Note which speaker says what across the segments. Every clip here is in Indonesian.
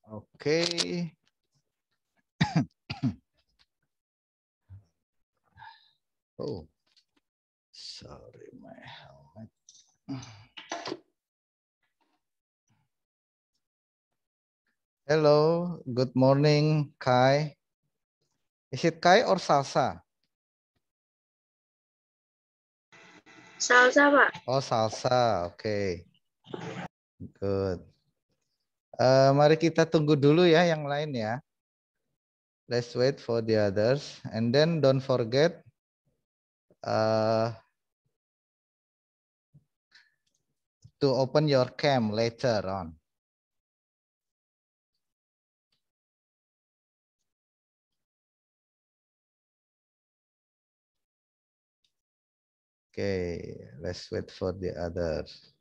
Speaker 1: Oke. Oh, sorry, my helmet. Hello, good morning, Kai. Is it Kai or Salsa?
Speaker 2: Salsa, Pak.
Speaker 1: Oh, Salsa. Oke, good. Mari kita tunggu dulu ya yang lain ya. Let's wait for the others. And then don't forget to open your cam later on. Okay, let's wait for the others.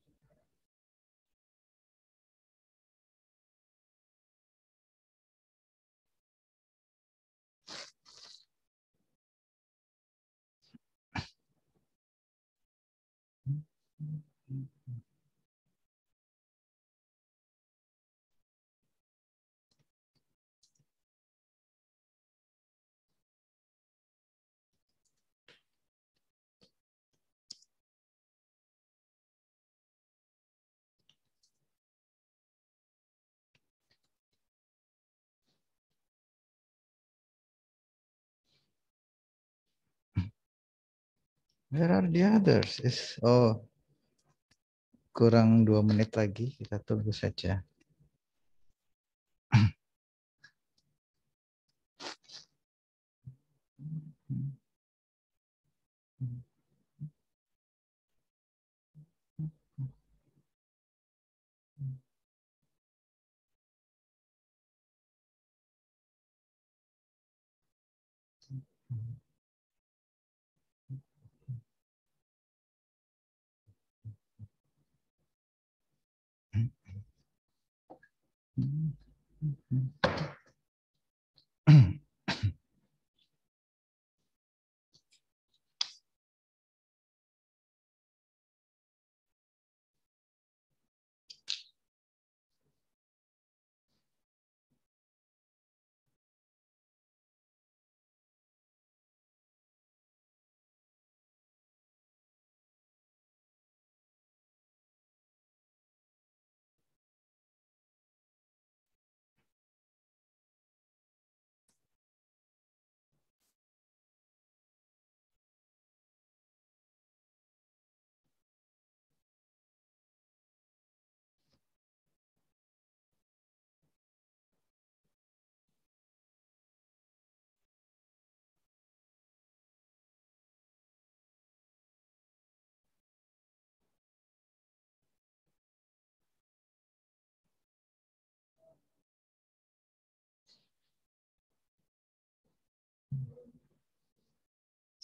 Speaker 1: Where are the others? Kurang 2 menit lagi, kita tunggu saja.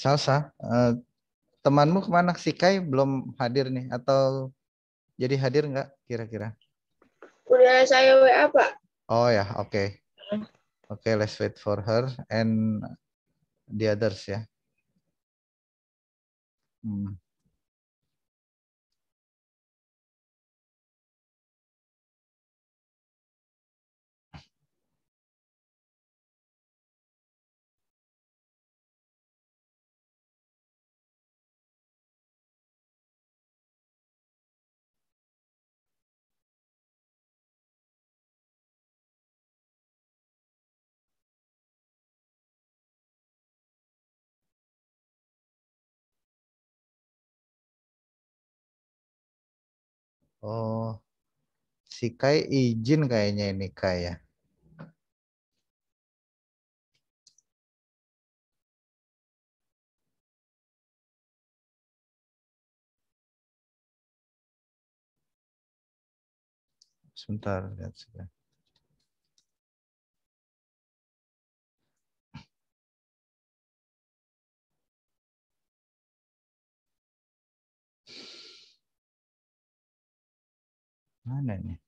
Speaker 1: Salsa, temanmu kemana? Si Kai belum hadir nih atau jadi hadir nggak kira-kira?
Speaker 2: Udah saya WA, Pak.
Speaker 1: Oh ya, oke. Oke, let's wait for her and the others ya. Hmm. Oh, si Kai izin kayaknya ini Kai ya. Sebentar, lihat sudah. Mana nih?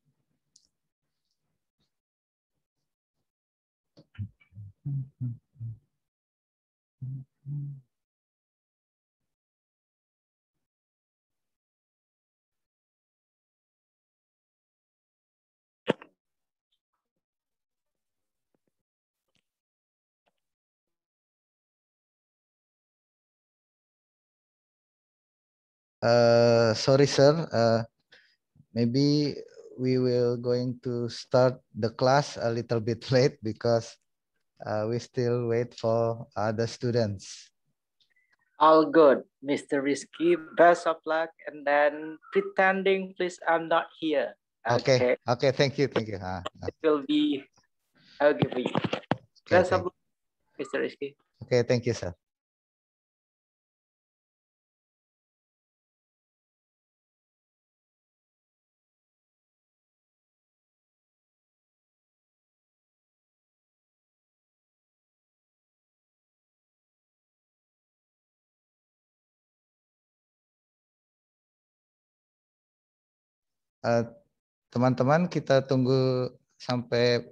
Speaker 1: Sorry, sir. Maybe we will going to start the class a little bit late because we still wait for other students.
Speaker 3: All good, Mr. Rizky. Best of luck. And then pretending, please, I'm not here.
Speaker 1: Okay. Okay. Thank you. Thank you.
Speaker 3: It will be okay for you.
Speaker 1: Okay.
Speaker 3: Best of luck, Mr. Rizky.
Speaker 1: Okay. Thank you, sir. Teman-teman, kita tunggu sampai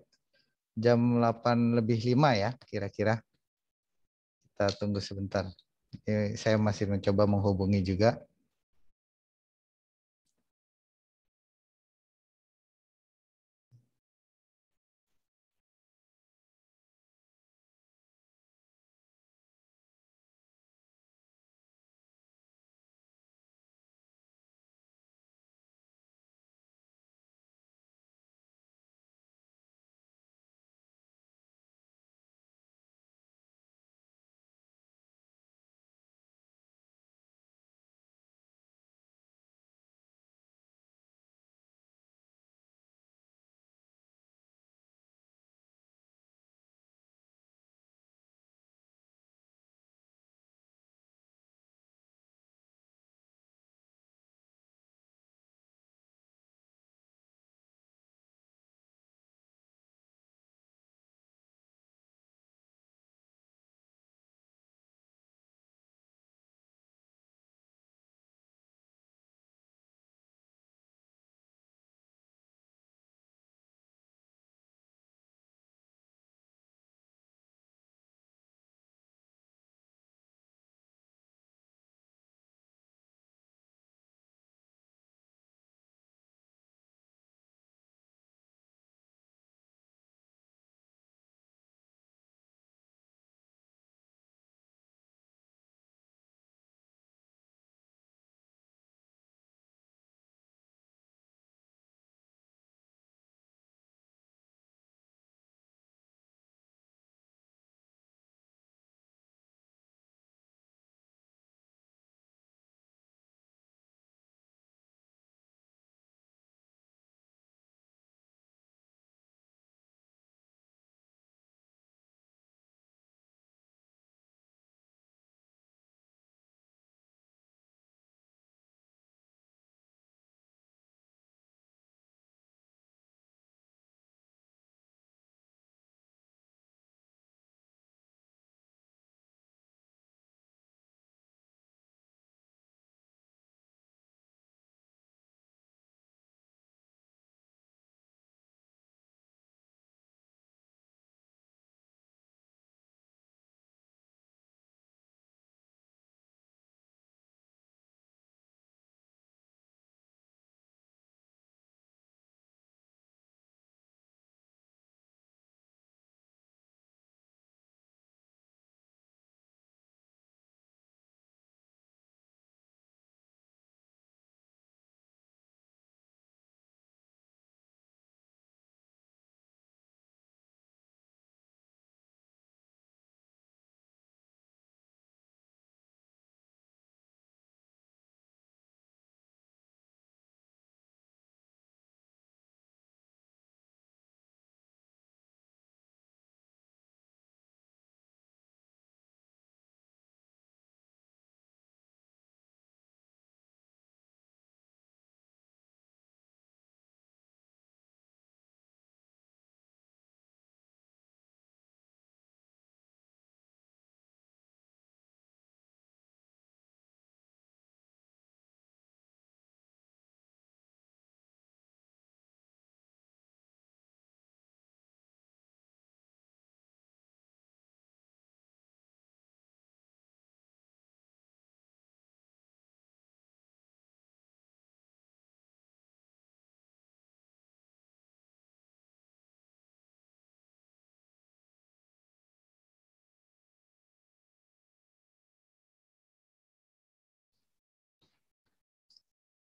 Speaker 1: jam 8 lebih 5 ya, kira-kira. Kita tunggu sebentar. Saya masih mencoba menghubungi juga.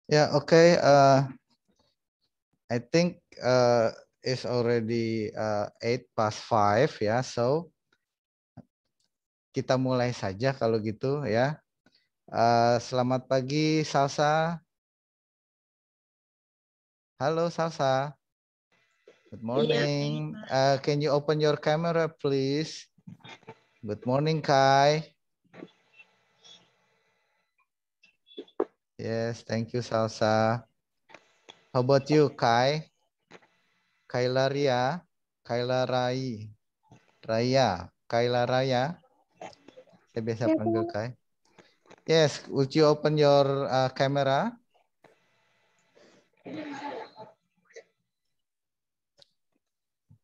Speaker 1: Yeah, okay. I think it's already 5:08 ya. So kita mulai saja kalau gitu ya. Selamat pagi Salsa. Halo Salsa. Good morning. Can you open your camera please? Good morning Kai. Yes, thank you Salsa. How about you Kai? Kaila Ria, Kaila Rai, Raya, Kaila Raya. Saya biasa panggil Kai. Yes, would you open your camera?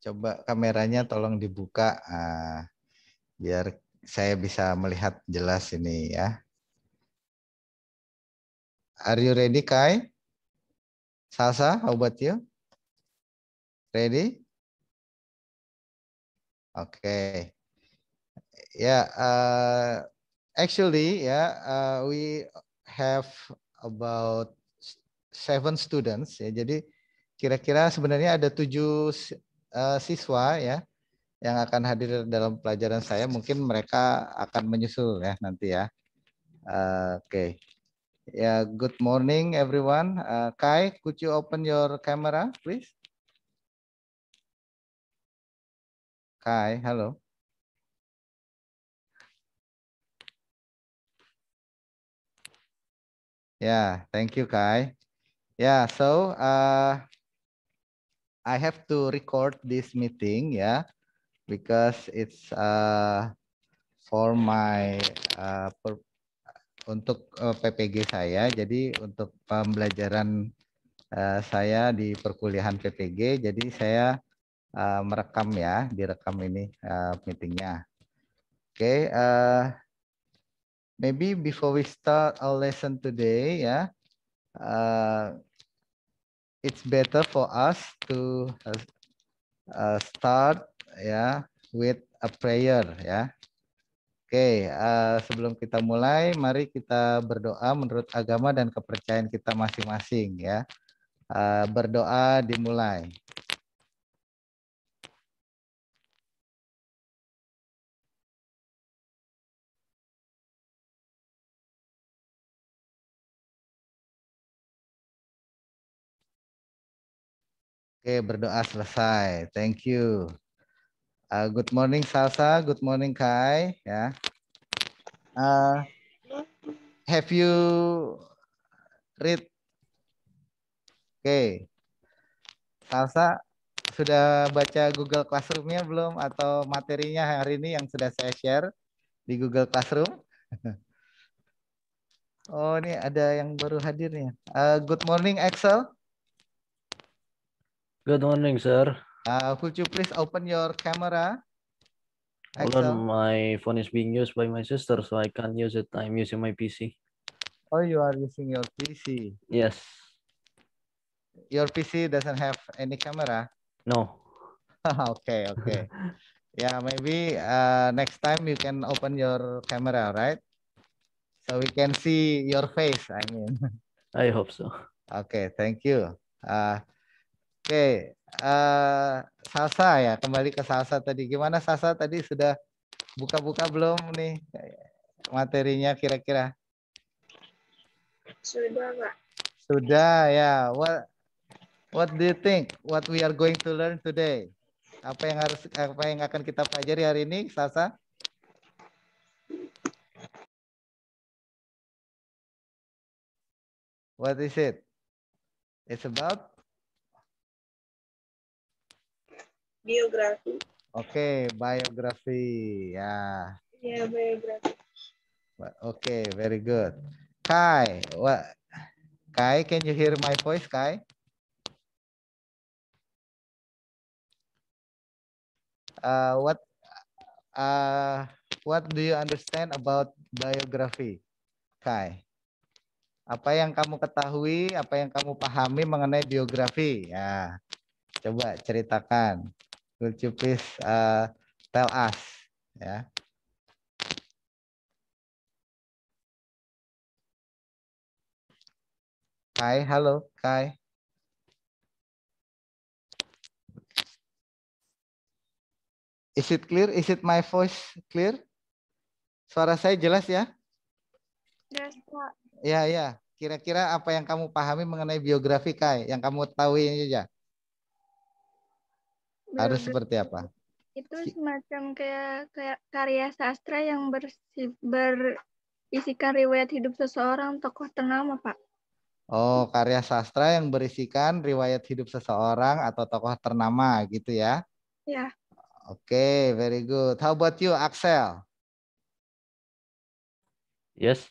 Speaker 1: Coba kameranya tolong dibuka biar saya bisa melihat jelas ini ya. Are you ready, Kai? Salsa, how about you? Ready? Okay. Yeah, actually, we have about 7 students ya. Jadi kira-kira sebenarnya ada 7 siswa ya yang akan hadir dalam pelajaran saya. Mungkin mereka akan menyusul ya nanti ya. Oke. Ya, good morning everyone. Kai, could you open your camera, please? Kai, halo. Yeah, thank you, Kai. Yeah, so I have to record this meeting, yeah, because it's for my untuk PPG saya. Jadi untuk pembelajaran saya di perkuliahan PPG, jadi saya merekam ya, direkam ini meetingnya. Oke, maybe before we start our lesson today, ya, it's better for us to start ya with a prayer ya. Oke, sebelum kita mulai, mari kita berdoa menurut agama dan kepercayaan kita masing-masing ya. Berdoa dimulai. Oke, berdoa selesai. Thank you. Good morning Salsa, good morning Kai. Ya. Have you read? Oke, Salsa sudah baca Google Classroom-nya belum atau materinya hari ini yang sudah saya share di Google Classroom? Oh, ini ada yang baru hadir nih. Good morning Axel.
Speaker 4: Good morning, sir.
Speaker 1: Could you please open your camera?
Speaker 4: Hold on, my phone is being used by my sister, so I can't use it. I'm using my PC.
Speaker 1: Oh, you are using your PC.
Speaker 4: Yes.
Speaker 1: Your PC doesn't have any camera?
Speaker 4: No.
Speaker 1: Okay. Yeah, maybe next time you can open your camera, right? So we can see your face, I mean.
Speaker 4: I hope so.
Speaker 1: Okay, thank you. Oke, Salsa ya, kembali ke Salsa tadi. Gimana Salsa tadi sudah buka-buka belum nih materinya kira-kira?
Speaker 2: Sudah, Pak.
Speaker 1: Sudah ya. What do you think? What we are going to learn today? Apa yang akan kita pelajari hari ini, Salsa? What is it? It's about
Speaker 2: Biografi.
Speaker 1: Oke, biografi. Ya.
Speaker 2: Ya, biografi.
Speaker 1: Oke, very good. Kai, Kai, can you hear my voice, Kai? What do you understand about biography, Kai? Apa yang kamu ketahui, apa yang kamu pahami mengenai biografi? Ya, coba ceritakan. Could you please tell us? Ya. Kai, halo Kai. Is it clear? Is it my voice clear? Suara saya jelas ya?
Speaker 2: Jelas, Pak.
Speaker 1: Ya, ya. Kira-kira apa yang kamu pahami mengenai biografi Kai? Yang kamu tahu ini aja. Harus
Speaker 2: Biografi
Speaker 1: seperti apa?
Speaker 2: itu semacam kayak karya sastra yang berisikan riwayat hidup seseorang tokoh ternama, Pak.
Speaker 1: Oh, karya sastra yang berisikan riwayat hidup seseorang atau tokoh ternama gitu ya?
Speaker 2: Ya.
Speaker 1: Oke, very good. How about you, Axel?
Speaker 4: Yes.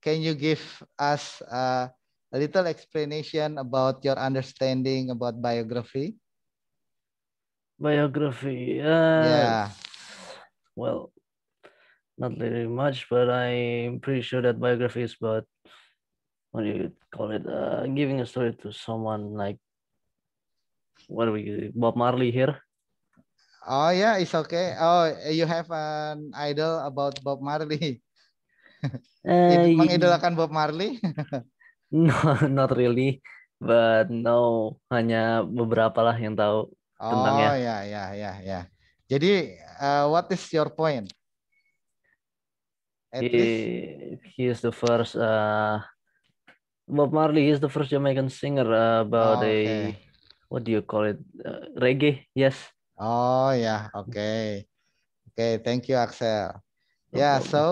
Speaker 1: Can you give us a little explanation about your understanding about biography?
Speaker 4: Biography.
Speaker 1: Yeah.
Speaker 4: Well, not very much, but I'm pretty sure that biography is about, what do you call it? Giving a story to someone like, Bob Marley here.
Speaker 1: Oh yeah, it's okay. Oh, you have an idol about Bob Marley. Mengidolakan Bob Marley?
Speaker 4: No, not really. But no, hanya beberapa lah yang tahu
Speaker 1: Oh
Speaker 4: tentangnya.
Speaker 1: ya. Jadi, what is your point? At least
Speaker 4: He is the first Bob Marley. He is the first Jamaican singer about
Speaker 1: okay.
Speaker 4: What do you call it? Reggae. Yes.
Speaker 1: Oh ya, okay. Okay, thank you, Axel.
Speaker 4: No
Speaker 1: Yeah,
Speaker 4: problem.
Speaker 1: so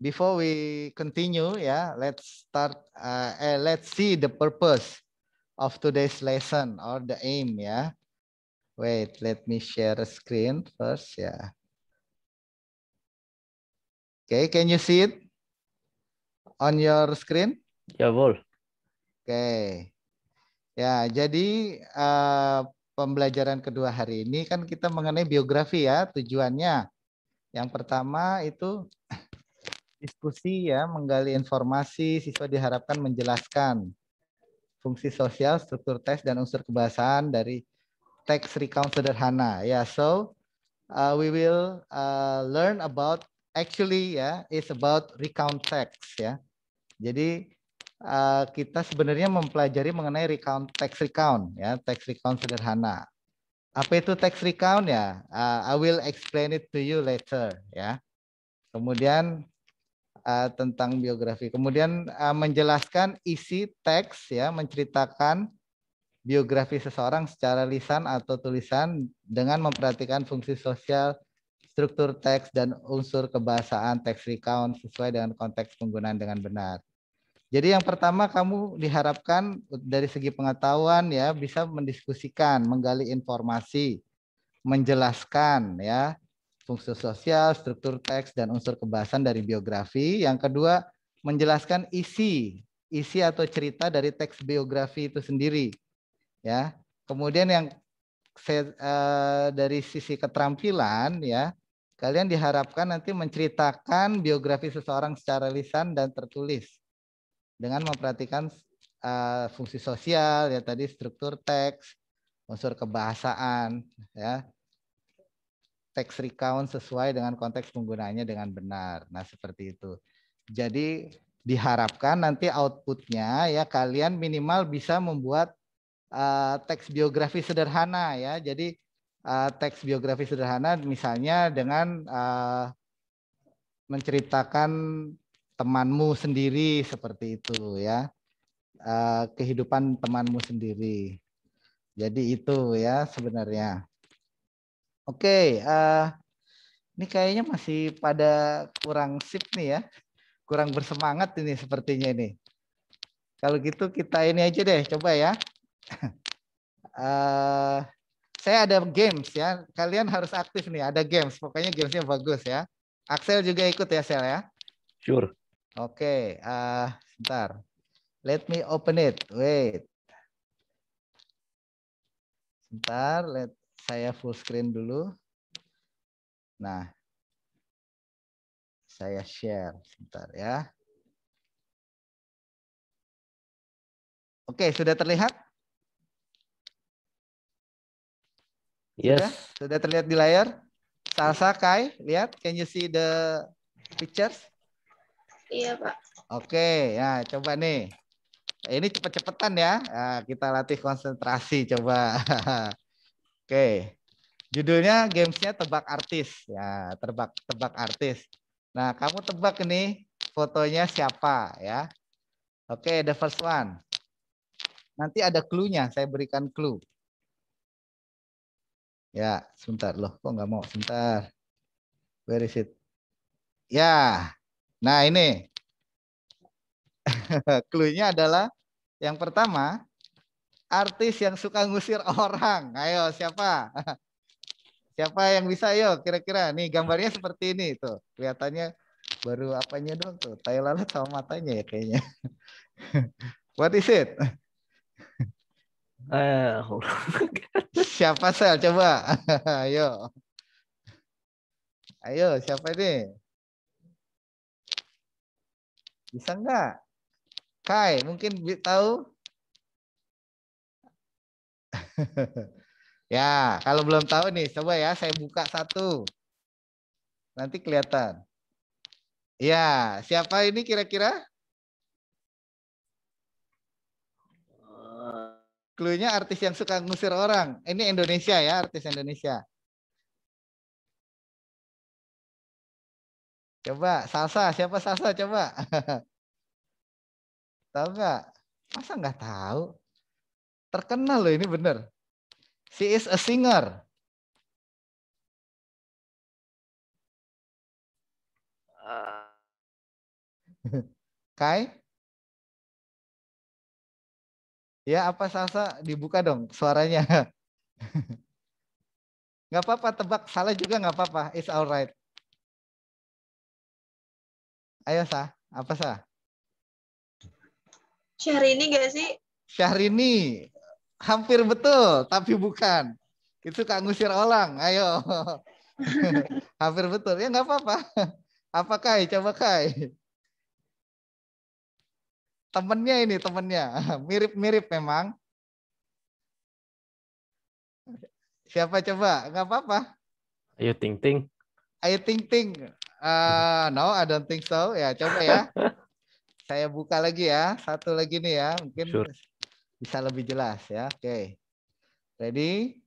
Speaker 1: before we continue, let's start. Let's see the purpose of today's lesson or the aim. Yeah. Wait, let me share a screen first. Yeah. Okay, can you see it on your screen?
Speaker 4: Ya, Vol.
Speaker 1: Okay. Ya, jadi pembelajaran kedua hari ini kan kita mengenai biografi ya, tujuannya. Yang pertama itu diskusi ya, menggali informasi, siswa diharapkan menjelaskan fungsi sosial, struktur teks, dan unsur kebahasaan dari teks recount sederhana. Ya, so we will learn about it's about recount text ya. Jadi kita sebenarnya mempelajari mengenai text recount ya, text recount sederhana. Apa itu text recount ya? I will explain it to you later ya. Kemudian tentang biografi. Kemudian menjelaskan isi teks ya, menceritakan biografi seseorang secara lisan atau tulisan dengan memperhatikan fungsi sosial, struktur teks, dan unsur kebahasaan teks recount sesuai dengan konteks penggunaan dengan benar. Jadi yang pertama kamu diharapkan dari segi pengetahuan ya bisa mendiskusikan, menggali informasi, menjelaskan ya fungsi sosial, struktur teks, dan unsur kebahasan dari biografi. Yang kedua, menjelaskan isi atau cerita dari teks biografi itu sendiri. Ya. Kemudian yang dari sisi keterampilan ya, kalian diharapkan nanti menceritakan biografi seseorang secara lisan dan tertulis dengan memperhatikan fungsi sosial ya tadi, struktur teks, unsur kebahasaan ya, teks recount sesuai dengan konteks penggunaannya dengan benar. Nah, seperti itu. Jadi diharapkan nanti outputnya ya kalian minimal bisa membuat teks biografi sederhana ya. Jadi teks biografi sederhana misalnya dengan menceritakan temanmu sendiri seperti itu ya. Kehidupan temanmu sendiri. Jadi itu ya sebenarnya. Oke, ini kayaknya masih pada kurang sip nih ya. Kurang bersemangat ini sepertinya ini. Kalau gitu kita ini aja deh, coba ya. Saya ada games ya. Kalian harus aktif nih, ada games. Pokoknya gamesnya bagus ya. Axel juga ikut ya, Sel ya?
Speaker 4: Sure.
Speaker 1: Oke, sebentar. Let me open it. Wait. Sebentar, saya full screen dulu. Nah, saya share sebentar ya. Oke, sudah terlihat?
Speaker 4: Yes.
Speaker 1: Sudah terlihat di layar? Salsa, Kai, lihat. Can you see the pictures?
Speaker 2: Iya, Pak.
Speaker 1: Oke, ya coba nih. Ini cepet-cepetan ya. Nah, kita latih konsentrasi coba. Oke. Judulnya gamesnya tebak artis. Ya, tebak artis. Nah, kamu tebak nih fotonya siapa ya. Oke, the first one. Nanti ada clue-nya, saya berikan clue. Ya, sebentar loh. Kok nggak mau? Sebentar. Where is it? Ya, nah ini. Clue-nya adalah yang pertama, artis yang suka ngusir orang. Ayo, siapa? Siapa yang bisa? Ayo, kira-kira. Nih, gambarnya seperti ini tuh. Kelihatannya baru apanya doang tuh. Tai lalat sama matanya ya kayaknya. What is it? Siapa Sel? Coba. Ayo. Ayo, siapa ini? Bisa nggak? Kai, mungkin tahu? Ya, kalau belum tahu nih, coba ya saya buka satu. Nanti kelihatan. Ya, siapa ini kira-kira? Clue-nya artis yang suka ngusir orang. Ini Indonesia ya, artis Indonesia. Coba, Salsa. Siapa Salsa? Coba. Tahu nggak? Masa nggak tahu? Terkenal loh ini bener. She is a singer. Kai? Ya apa Salsa? Dibuka dong suaranya. Nggak apa-apa, tebak. Salah juga nggak apa-apa. It's alright. Ayo Sa, apa Sa?
Speaker 2: Syahrini nggak sih?
Speaker 1: Syahrini. Hampir betul, tapi bukan. Itu Kak ngusir orang. Ayo. Hampir betul. Ya nggak apa-apa. Apa Kai? Coba Kai. Temennya ini, temennya. Mirip-mirip memang. Siapa coba? Nggak apa-apa.
Speaker 4: Ayo Ting Ting.
Speaker 1: Ayo Ting Ting. No, I don't think so. Ya, coba ya. Saya buka lagi ya. Satu lagi nih ya. Mungkin
Speaker 4: Sure.
Speaker 1: bisa lebih jelas ya. Oke. Ready?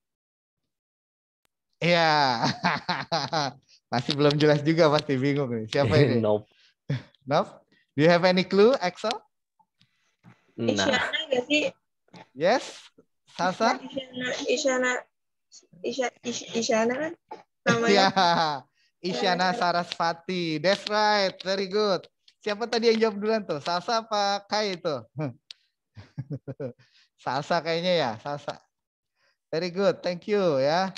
Speaker 1: Iya. Masih belum jelas juga, pasti bingung nih. Siapa ini?
Speaker 4: Nope.
Speaker 1: Nope. Do you have any clue, Axel?
Speaker 4: Nah,
Speaker 2: Isyana nggak sih?
Speaker 1: Yes. Salsa?
Speaker 2: Isyana kan namanya.
Speaker 1: Ya. Isyana Sarasvati. That's right. Very good. Siapa tadi yang jawab duluan tuh? Salsa apa Kai itu? Salsa kayaknya ya. Salsa. Very good. Thank you ya.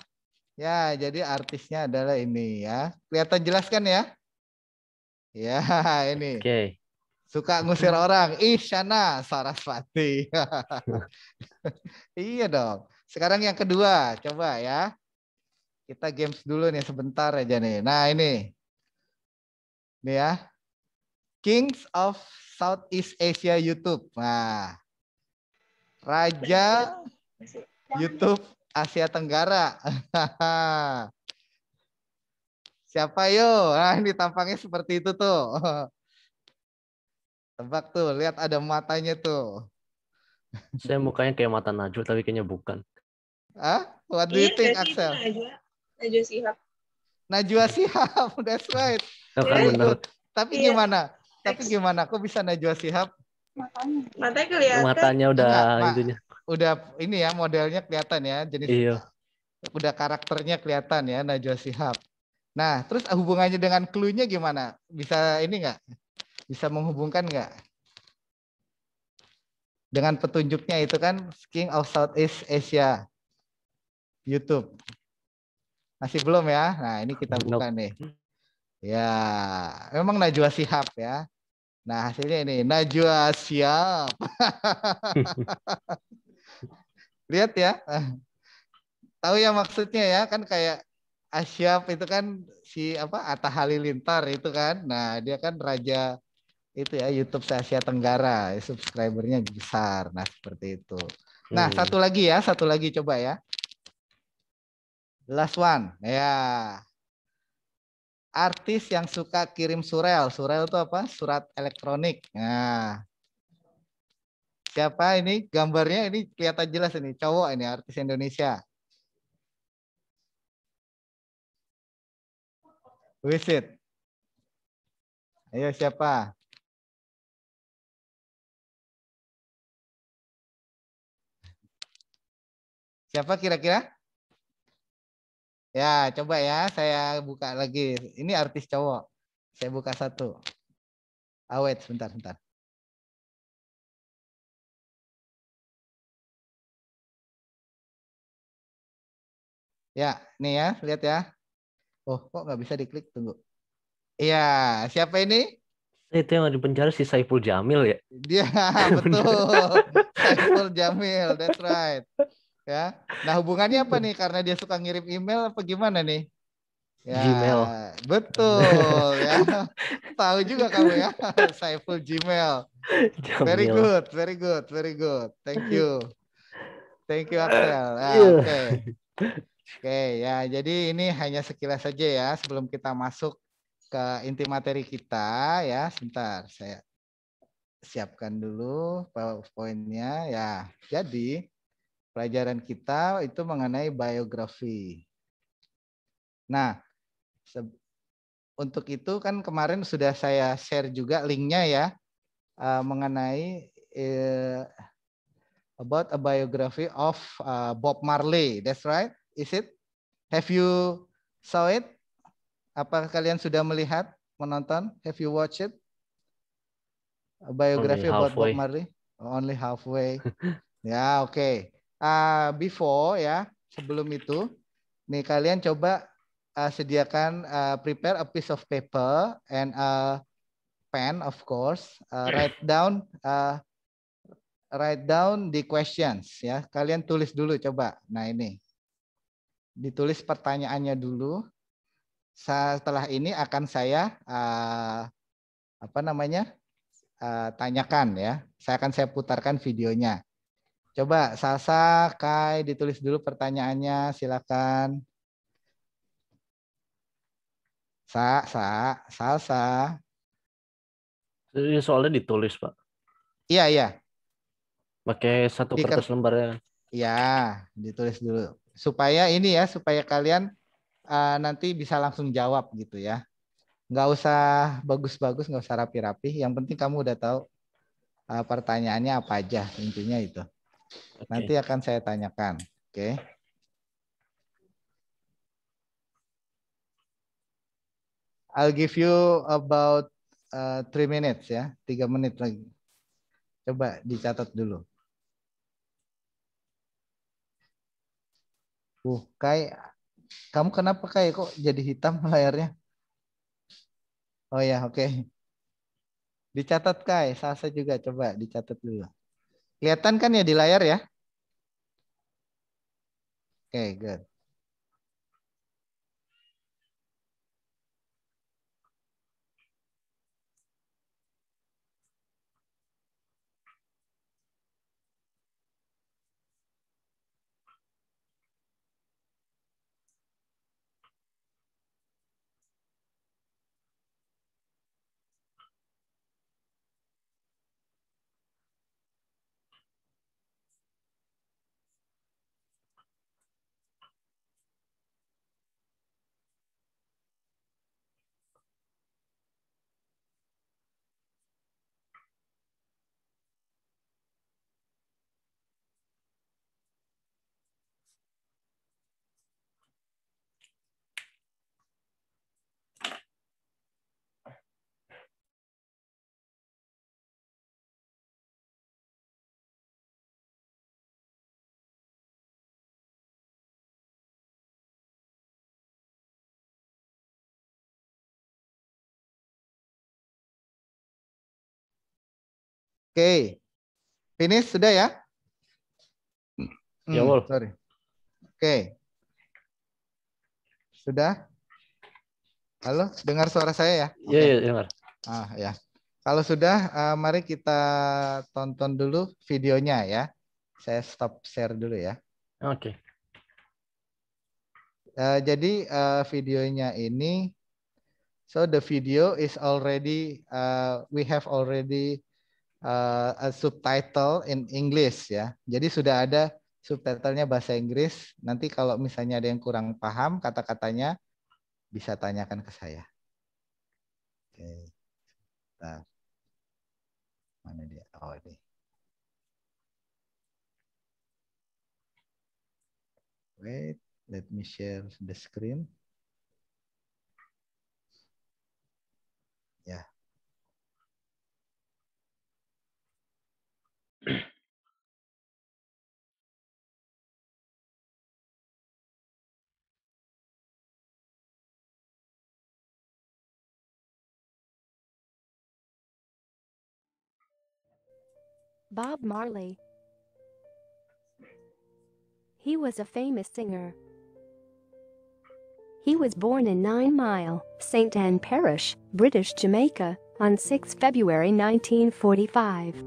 Speaker 1: Ya, jadi artisnya adalah ini ya. Kelihatan jelas kan ya? Ya, ini.
Speaker 4: oke.
Speaker 1: Suka ngusir orang. Isyana Sarasvati. Iya dong. Sekarang yang kedua. Coba ya. Kita games dulu nih sebentar aja nih. Nah ini. Nih ya. Kings of Southeast Asia YouTube. Nah. Raja YouTube Asia Tenggara. Siapa yo? Nah ini tampangnya seperti itu tuh. Tebak tuh, lihat ada matanya tuh.
Speaker 4: Saya mukanya kayak mata Najwa tapi kayaknya bukan.
Speaker 1: Hah? What do you think, Axel?
Speaker 2: Najwa Shihab.
Speaker 1: Najwa Shihab, that's right.
Speaker 4: Oh, kan
Speaker 2: Iya.
Speaker 4: bener.
Speaker 1: Tapi
Speaker 2: Iya.
Speaker 1: gimana? Tapi gimana? Kok bisa Najwa Shihab?
Speaker 2: Matanya kelihatan.
Speaker 4: Matanya udah
Speaker 1: Enggak,
Speaker 4: itunya.
Speaker 1: Udah ini ya modelnya kelihatan ya, jenis
Speaker 4: Iya.
Speaker 1: udah karakternya kelihatan ya Najwa Shihab. Nah, terus hubungannya dengan clue-nya gimana? Bisa ini enggak? Bisa menghubungkan enggak? Dengan petunjuknya itu kan King of Southeast Asia YouTube. Masih belum ya? Nah, ini kita buka nih. Ya, memang Najwa Shihab ya. Nah, hasilnya ini Najwa Shihab. Lihat ya. Tahu ya maksudnya ya, kan kayak Asyaf itu kan si apa Atta Halilintar itu kan. Nah, dia kan raja itu ya YouTube se-Asia Tenggara, subscribernya besar. Nah, seperti itu. Nah, satu lagi coba ya. Last one. Ya. artis yang suka kirim surel. Surel itu apa? Surat elektronik. Nah, siapa ini? Gambarnya ini kelihatan jelas ini. Cowok ini, artis Indonesia. Who is it? Ayo siapa? Siapa kira-kira? Ya, coba ya, saya buka lagi. Ini artis cowok. Saya buka satu. Wait, sebentar. Ya, nih ya, lihat ya. Oh, kok nggak bisa diklik? Tunggu. Iya, siapa ini?
Speaker 4: Itu yang di penjara si Saiful Jamil ya?
Speaker 1: Dia, betul. Saiful Jamil, that's right. Ya. Nah, hubungannya apa nih? Karena dia suka ngirim email apa gimana nih? Ya,
Speaker 4: Gmail.
Speaker 1: betul ya. Tahu juga kamu ya, Saiful Gmail. Very
Speaker 4: Jamil.
Speaker 1: good. Thank you, Axel.
Speaker 4: Iya.
Speaker 1: Oke, ya. Jadi ini hanya sekilas saja ya sebelum kita masuk ke inti materi kita ya. Sebentar, saya siapkan dulu PowerPoint-nya ya. Jadi pelajaran kita itu mengenai biografi. Nah, untuk itu kan kemarin sudah saya share juga linknya ya mengenai about a biography of Bob Marley. That's right, is it? Have you saw it? Apa kalian sudah melihat, menonton? Have you watched it? A biography about Bob Marley? Only halfway. Ya, oke. Before ya, sebelum itu, nih kalian coba sediakan prepare a piece of paper and a pen, of course. Write down the questions ya. Kalian tulis dulu coba. Nah ini, ditulis pertanyaannya dulu. Setelah ini akan saya tanyakan ya. Saya putarkan videonya. Coba Salsa, Kai ditulis dulu pertanyaannya, silakan. Salsa.
Speaker 4: Ini soalnya ditulis, Pak.
Speaker 1: Iya.
Speaker 4: Pakai satu kertas lembar ya.
Speaker 1: Iya, ditulis dulu. Supaya kalian nanti bisa langsung jawab gitu ya. Nggak usah bagus-bagus, nggak usah rapi-rapi. Yang penting kamu udah tahu pertanyaannya apa aja, intinya itu. Okay. Nanti akan saya tanyakan. Oke. I'll give you about 3 minutes ya, 3 menit lagi. Coba dicatat dulu. Kai, kamu kenapa Kai kok jadi hitam layarnya? Oh ya, oke. Dicatat Kai, Sasa juga coba dicatat dulu. Kelihatan kan ya di layar ya? Oke, good. Oke. Finish sudah ya?
Speaker 4: Ya, Wol.
Speaker 1: Sorry. Oke. Sudah? Halo, dengar suara saya ya?
Speaker 4: Iya, dengar.
Speaker 1: Ya. Kalau sudah, mari kita tonton dulu videonya ya. Saya stop share dulu ya.
Speaker 4: Oke.
Speaker 1: Jadi videonya ini So the video is already, we have already a subtitle in English ya. Jadi sudah ada subtitlenya bahasa Inggris. Nanti kalau misalnya ada yang kurang paham kata-katanya, bisa tanyakan ke saya. Oke. Nah, mana dia? Oh ini. Wait, let me share the screen. Ya.
Speaker 5: Bob Marley. He was a famous singer. He was born in 9 Mile, St. Anne Parish, British Jamaica, on 6 February 1945.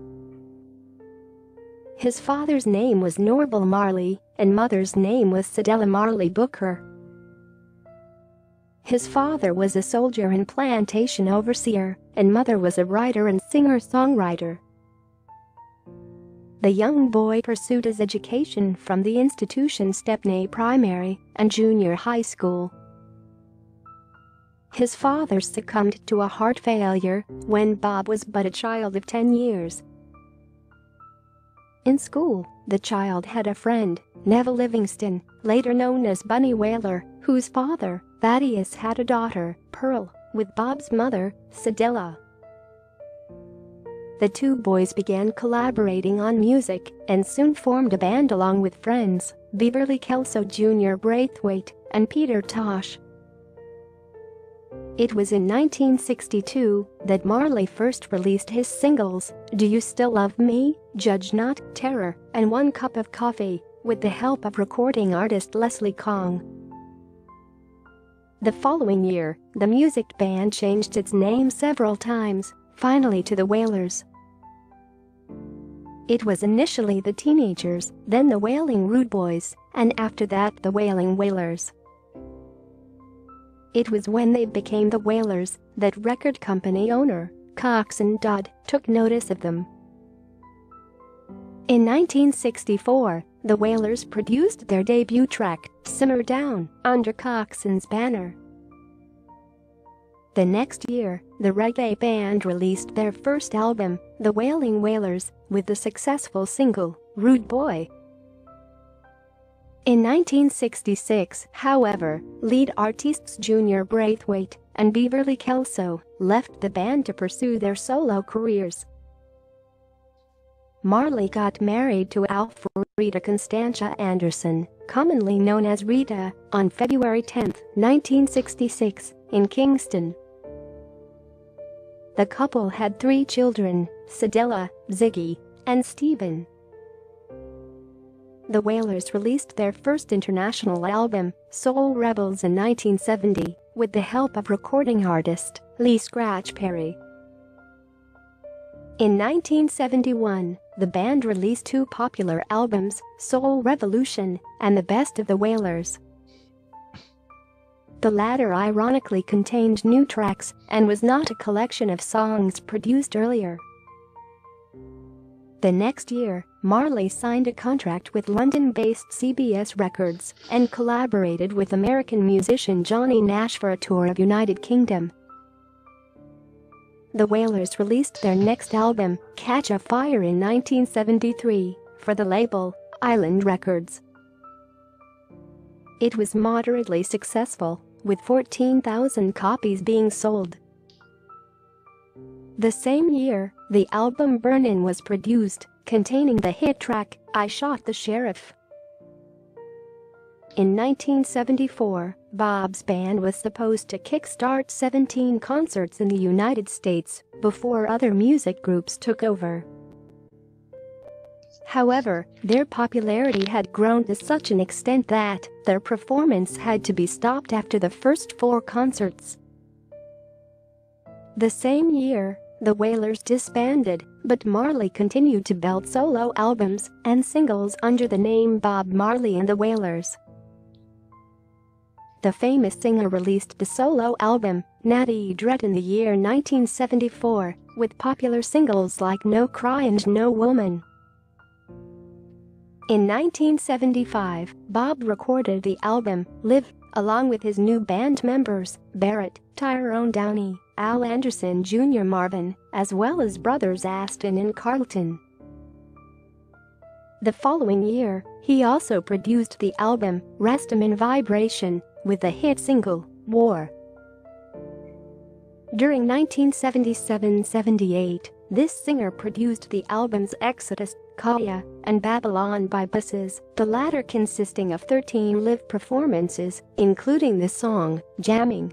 Speaker 5: His father's name was Norval Marley, and mother's name was Cedella Marley Booker. His father was a soldier and plantation overseer, and mother was a writer and singer-songwriter. The young boy pursued his education from the institution Stepney Primary and Junior High School. His father succumbed to a heart failure when Bob was but a child of 10 years. In school, the child had a friend, Neville Livingston, later known as Bunny Wailer, whose father, Thaddeus, had a daughter, Pearl, with Bob's mother, Cedella. The two boys began collaborating on music and soon formed a band along with friends, Beverly Kelso Jr. Braithwaite and Peter Tosh. It was in 1962 that Marley first released his singles, Do You Still Love Me, Judge Not, Terror, and One Cup of Coffee, with the help of recording artist Leslie Kong. The following year, the music band changed its name several times, finally to the Wailers. It was initially the Teenagers, then the Wailing Rude Boys, and after that the Wailing Wailers. It was when they became the Wailers that record company owner, Cox and Dodd, took notice of them. In 1964, the Wailers produced their debut track, Simmer Down, under Coxon's banner. The next year, the reggae band released their first album, The Wailing Wailers, with the successful single, Rude Boy. In 1966, however, lead artists Junior Braithwaite and Beverly Kelso left the band to pursue their solo careers. Marley got married to Alfreda Constantia Anderson, commonly known as Rita, on February 10, 1966, in Kingston. The couple had 3 children, Cedella, Ziggy, and Stephen. The Wailers released their first international album, Soul Rebels, in 1970, with the help of recording artist Lee Scratch Perry. In 1971, the band released 2 popular albums, Soul Revolution and The Best of the Wailers. The latter ironically contained new tracks and was not a collection of songs produced earlier. The next year, Marley signed a contract with London-based CBS Records and collaborated with American musician Johnny Nash for a tour of United Kingdom. The Wailers released their next album, Catch a Fire, in 1973, for the label Island Records. It was moderately successful, with 14,000 copies being sold. The same year, the album Burnin' was produced, containing the hit track, I Shot the Sheriff. In 1974, Bob's band was supposed to kickstart 17 concerts in the United States before other music groups took over. However, their popularity had grown to such an extent that their performance had to be stopped after the first 4 concerts. The same year, the Wailers disbanded, but Marley continued to belt solo albums and singles under the name Bob Marley and the Wailers. the famous singer released the solo album, Natty Dread, in the year 1974, with popular singles like No Cry and No Woman. In 1975, Bob recorded the album, Live, along with his new band members, Barrett, Tyrone Downey, Al Anderson Jr. Marvin, as well as brothers Aston and Carlton. The following year, he also produced the album, Rest 'Em in Vibration, with the hit single, War. During 1977-78, this singer produced the albums Exodus, Kaya, and Babylon by Buses, the latter consisting of 13 live performances, including the song, Jamming.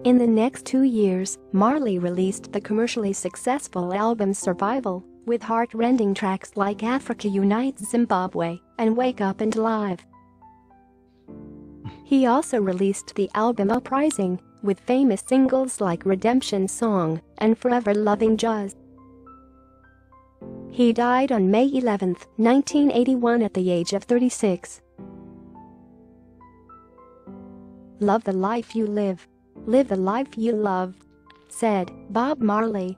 Speaker 5: In the next 2 years, Marley released the commercially successful album Survival, with heart-rending tracks like Africa Unites Zimbabwe and Wake Up and Live. He also released the album Uprising, with famous singles like Redemption Song and Forever Loving Jazz. He died on May 11, 1981 at the age of 36. Love the life you live. Live the life you love, said Bob Marley.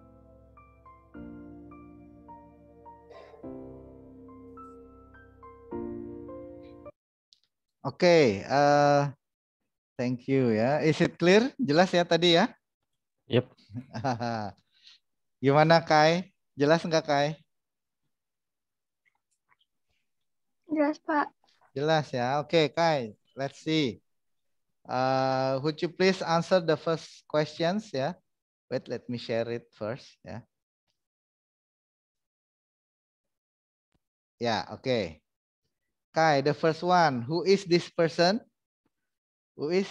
Speaker 1: Oke, thank you ya. Is it clear? Jelas ya tadi ya?
Speaker 4: Yep.
Speaker 1: Gimana Kai? Jelas nggak Kai?
Speaker 2: Jelas, Pak.
Speaker 1: Jelas ya. Oke Kai, let's see. Would you please answer the first questions ya? Wait, let me share it first ya. Ya, oke. Kai, the first one. Who is this person? Who is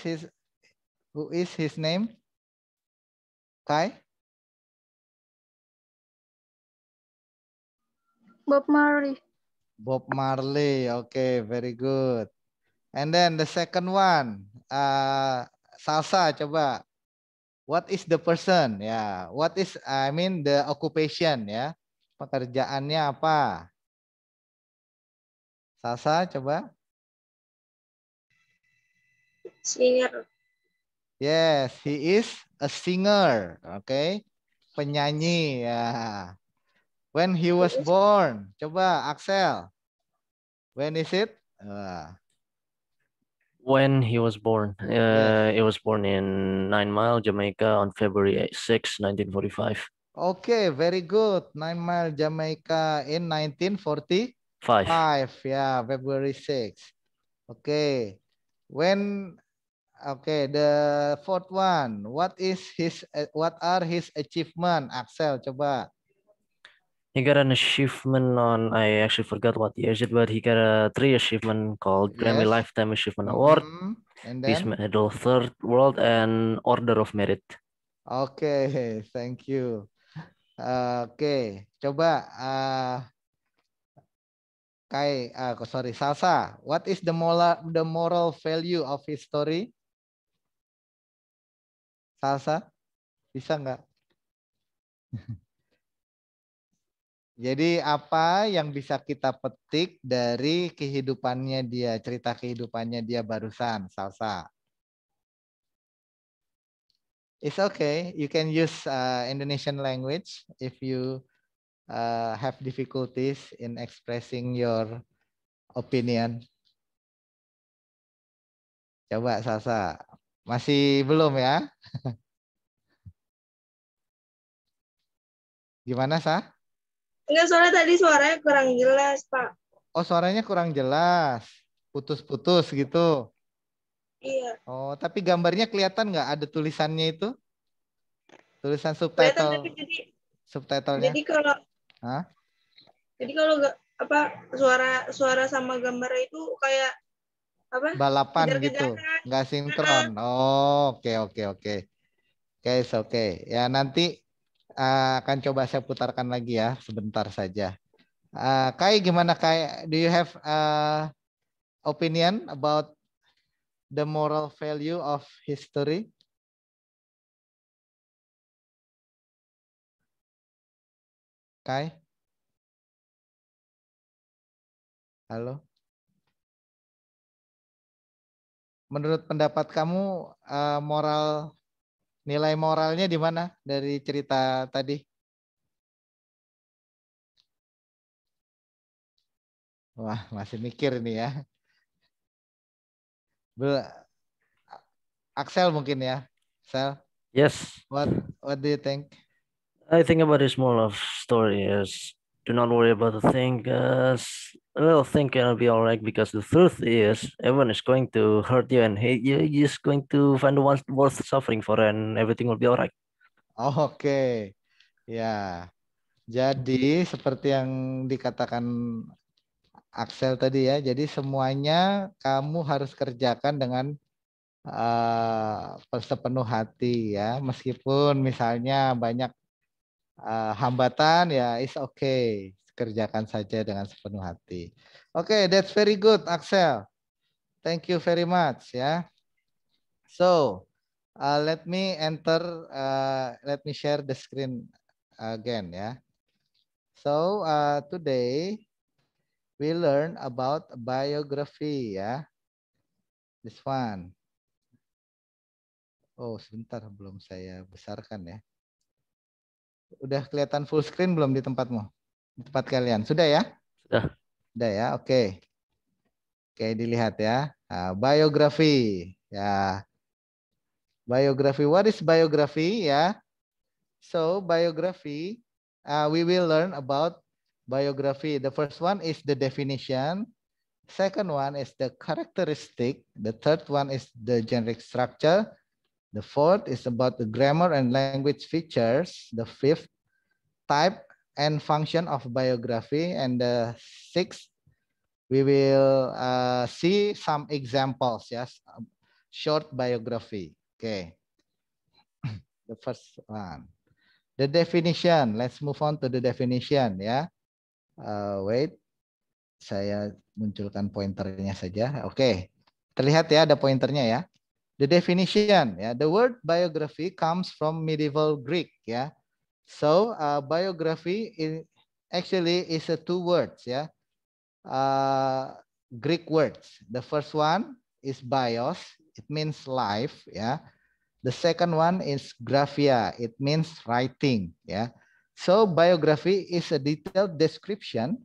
Speaker 1: his name? Kai?
Speaker 2: Bob Marley.
Speaker 1: Bob Marley. Okay, very good. And then the second one, Salsa, coba. What is the person? Ya, what is, I mean the occupation ya. Pekerjaannya apa? Salsa, coba.
Speaker 2: Singer.
Speaker 1: Yes, he is a singer. Okay, penyanyi ya. When he was born, coba Axel. When is it?
Speaker 4: When he was born,
Speaker 1: Yes.
Speaker 4: he was born in 9 Mile, Jamaica on February 6, 1945.
Speaker 1: Okay, very good. 9 Mile, Jamaica in 1945.
Speaker 4: 5.
Speaker 1: Yeah, February 6. Okay. When, okay, the fourth one. What are his achievement? Axel, coba.
Speaker 4: He got an achievement on, I actually forgot what year is it, but he got a 3 achievement called Grammy
Speaker 1: Yes.
Speaker 4: Lifetime Achievement Award,
Speaker 1: And
Speaker 4: Peace
Speaker 1: then?
Speaker 4: Medal, Third World, and Order of Merit.
Speaker 1: Okay, thank you. Oke, coba Kai, sorry, Salsa. What is the moral value of history? Salsa, bisa nggak? Jadi apa yang bisa kita petik dari kehidupannya dia, cerita kehidupannya dia barusan, Salsa? It's okay, you can use Indonesian language if you have difficulties in expressing your opinion. Coba Salsa, masih belum ya? Gimana Sa?
Speaker 2: Enggak, soalnya tadi suaranya kurang jelas, Pak.
Speaker 1: Oh, suaranya kurang jelas. Putus-putus gitu.
Speaker 2: Iya.
Speaker 1: Oh, tapi gambarnya kelihatan nggak ada tulisannya itu? Tulisan
Speaker 2: Kelihatan,
Speaker 1: subtitle.
Speaker 2: tapi
Speaker 1: Subtitlenya?
Speaker 2: jadi kalau
Speaker 1: Hah?
Speaker 2: jadi kalau nggak apa suara sama gambar itu kayak apa?
Speaker 1: Balapan gitu.
Speaker 2: Kejar-kejaran.
Speaker 1: Nggak sinkron. Oh, oke. Guys, oke. Ya, nanti akan coba saya putarkan lagi ya, sebentar saja. Kai, gimana Kai? Do you have opinion about the moral value of history? Kai? Halo? menurut pendapat kamu nilai moralnya di mana dari cerita tadi? Wah, masih mikir nih ya. Axel mungkin ya. Axel,
Speaker 4: Yes,
Speaker 1: what do you think?
Speaker 4: I think about this more of story is do not worry about the thing, because a little thing can be alright, because the truth is everyone is going to hurt you and hate you. You're just going to find the ones worth suffering for, and everything will be alright.
Speaker 1: Oke. Ya. Jadi seperti yang dikatakan Axel tadi ya. Jadi semuanya kamu harus kerjakan dengan sepenuh hati ya. Meskipun misalnya banyak hambatan ya, it's okay. Kerjakan saja dengan sepenuh hati. Oke, that's very good, Axel. Thank you very much ya. So, let me share the screen again ya. So, today we learn about biography ya. This one. Oh, sebentar belum saya besarkan ya. Udah kelihatan full screen belum di tempatmu? Di tempat kalian. Sudah ya?
Speaker 4: Sudah.
Speaker 1: Sudah ya, oke. Oke, dilihat ya. Biografi. Ya. Biography. What is biography? Ya. So, biography, we will learn about biography. The first one is the definition. Second one is the characteristic. The third one is the generic structure. The fourth is about the grammar and language features. The fifth, type and function of biography. And the sixth, we will see some examples, yes, short biography. Okay, the first one, the definition. Let's move on to the definition, ya. Wait, saya munculkan pointernya saja. Oke, terlihat ya ada pointernya ya. The definition, ya. The word biography comes from medieval Greek, ya. So biography actually is two words, ya. Greek words. The first one is bios, it means life, ya. The second one is graphia, it means writing, ya. So biography is a detailed description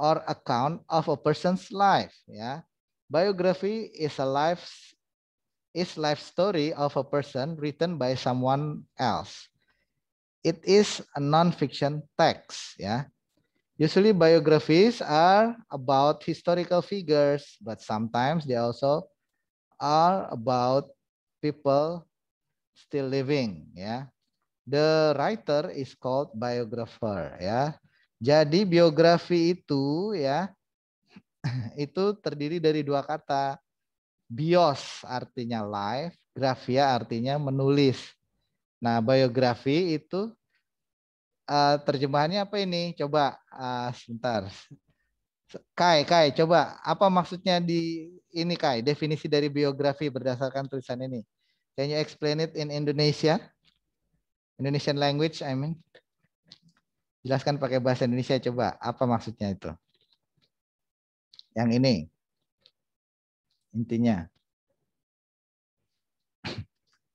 Speaker 1: or account of a person's life, ya. Biography is life story of a person written by someone else. It is a non-fiction text, ya. Usually biographies are about historical figures, but sometimes they also are about people still living, ya. The writer is called biographer, ya. Jadi biografi itu, ya, itu terdiri dari dua kata. Bios artinya life, graphia artinya menulis. Nah, biografi itu terjemahannya apa ini? Coba sebentar. Kai, coba apa maksudnya di ini Kai? Definisi dari biografi berdasarkan tulisan ini. Can you explain it in Indonesia? Indonesian language, I mean. Jelaskan pakai bahasa Indonesia coba. Apa maksudnya itu? Yang ini. Intinya.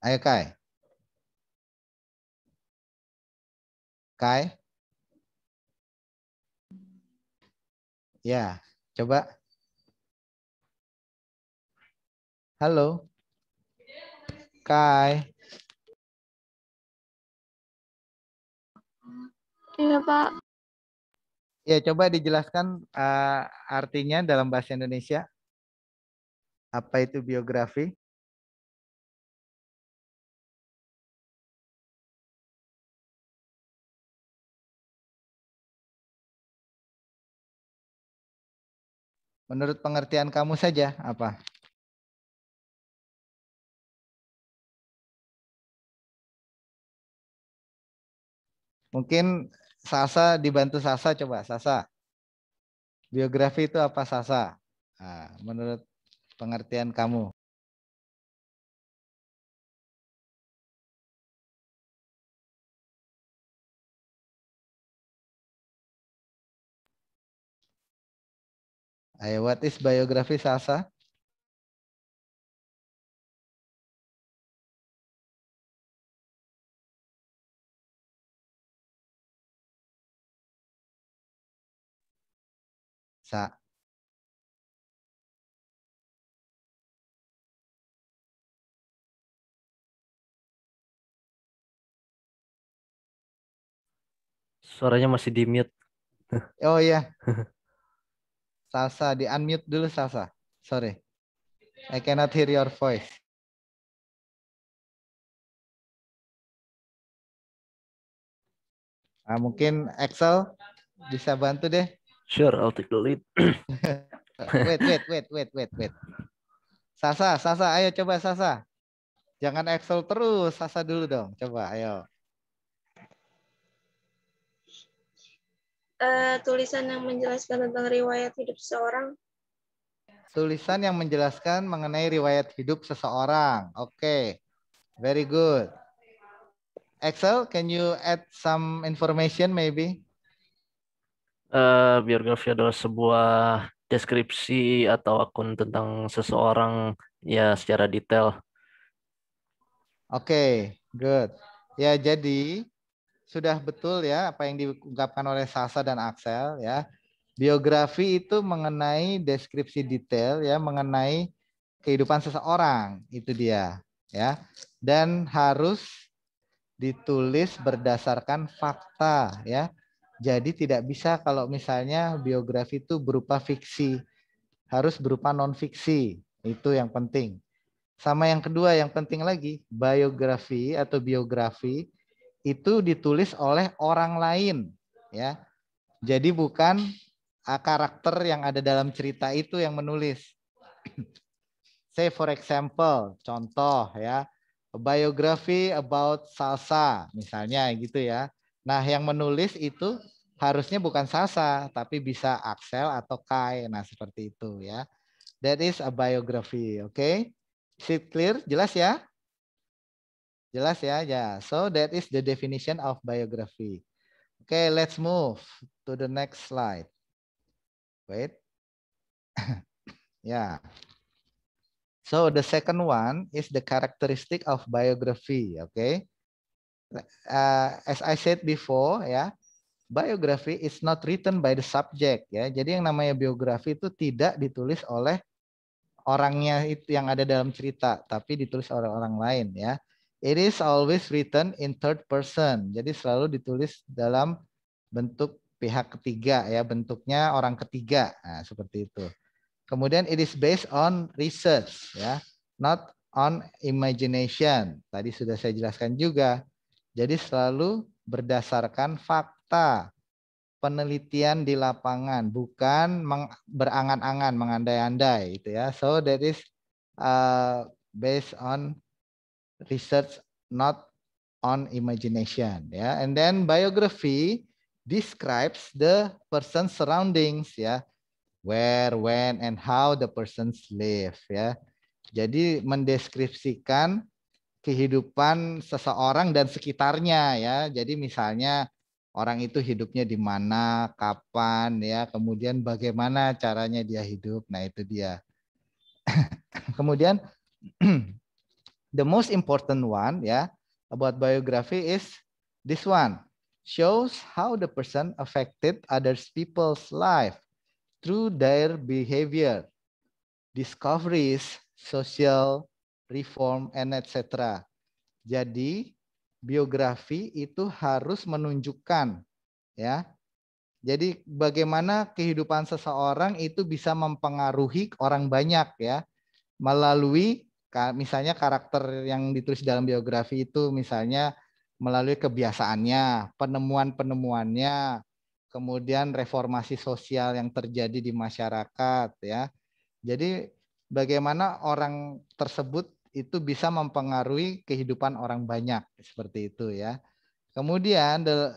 Speaker 1: Ayo Kai. Kai? Ya, coba. Halo. Kai.
Speaker 2: Iya, Pak.
Speaker 1: Ya, coba dijelaskan artinya dalam bahasa Indonesia. Apa itu biografi? Menurut pengertian kamu saja, apa? Mungkin Sasa dibantu Sasa, coba Sasa. Biografi itu apa Sasa? Nah, menurut pengertian kamu. Ayo, what is biografi Sasa? Sa.
Speaker 4: Suaranya masih di mute.
Speaker 1: Oh iya. Salsa, di unmute dulu Salsa. Sorry. I cannot hear your voice. Nah, mungkin Excel bisa bantu deh.
Speaker 4: Sure, I'll take the lead.
Speaker 1: Wait. Salsa, ayo coba Salsa. Jangan Excel terus, Salsa dulu dong. Coba, ayo.
Speaker 2: Tulisan yang menjelaskan tentang riwayat hidup seseorang.
Speaker 1: Tulisan yang menjelaskan mengenai riwayat hidup seseorang. Oke, very good. Excel, can you add some information maybe?
Speaker 4: Biografi adalah sebuah deskripsi atau akun tentang seseorang ya secara detail.
Speaker 1: Oke, good. Ya, jadi sudah betul ya apa yang diungkapkan oleh Salsa dan Axel ya. Biografi itu mengenai deskripsi detail ya, mengenai kehidupan seseorang, itu dia ya. Dan harus ditulis berdasarkan fakta ya. Jadi tidak bisa kalau misalnya biografi itu berupa fiksi, harus berupa non fiksi. Itu yang penting. Sama yang kedua yang penting lagi, biografi atau biografi itu ditulis oleh orang lain ya. Jadi bukan karakter yang ada dalam cerita itu yang menulis. Say for example, contoh ya, a biography about Salsa misalnya gitu ya. Nah, yang menulis itu harusnya bukan Salsa tapi bisa Axel atau Kai. Nah, seperti itu ya. That is a biography, okay? Is it clear? Jelas ya? Jelas ya? Ya. So that is the definition of biography. Okay, let's move to the next slide. Wait. Yeah. So the second one is the characteristic of biography. Okay. As I said before, ya, biography is not written by the subject. Ya, jadi yang namanya biografi itu tidak ditulis oleh orangnya itu yang ada dalam cerita, tapi ditulis oleh orang lain. Ya, it is always written in third person. Jadi selalu ditulis dalam bentuk pihak ketiga. Ya, bentuknya orang ketiga. Nah, seperti itu. Kemudian it is based on research, ya, not on imagination. Tadi sudah saya jelaskan juga. Jadi selalu berdasarkan fakta, penelitian di lapangan, bukan berangan-angan, mengandai-andai, gitu ya. So that is based on research, not on imagination, ya. And then biography describes the person's surroundings, ya. Where, when, and how the persons live, ya. Jadi mendeskripsikan kehidupan seseorang dan sekitarnya, ya. Jadi misalnya orang itu hidupnya di mana, kapan, ya. Kemudian bagaimana caranya dia hidup. Nah, itu dia. Kemudian the most important one, ya, about biography is this one. Shows how the person affected others people's life through their behavior, discoveries, social reform, and etc. Jadi biografi itu harus menunjukkan, ya. Jadi bagaimana kehidupan seseorang itu bisa mempengaruhi orang banyak, ya, melalui misalnya karakter yang ditulis dalam biografi itu misalnya melalui kebiasaannya, penemuan-penemuannya, kemudian reformasi sosial yang terjadi di masyarakat, ya. Jadi bagaimana orang tersebut itu bisa mempengaruhi kehidupan orang banyak seperti itu, ya. Kemudian the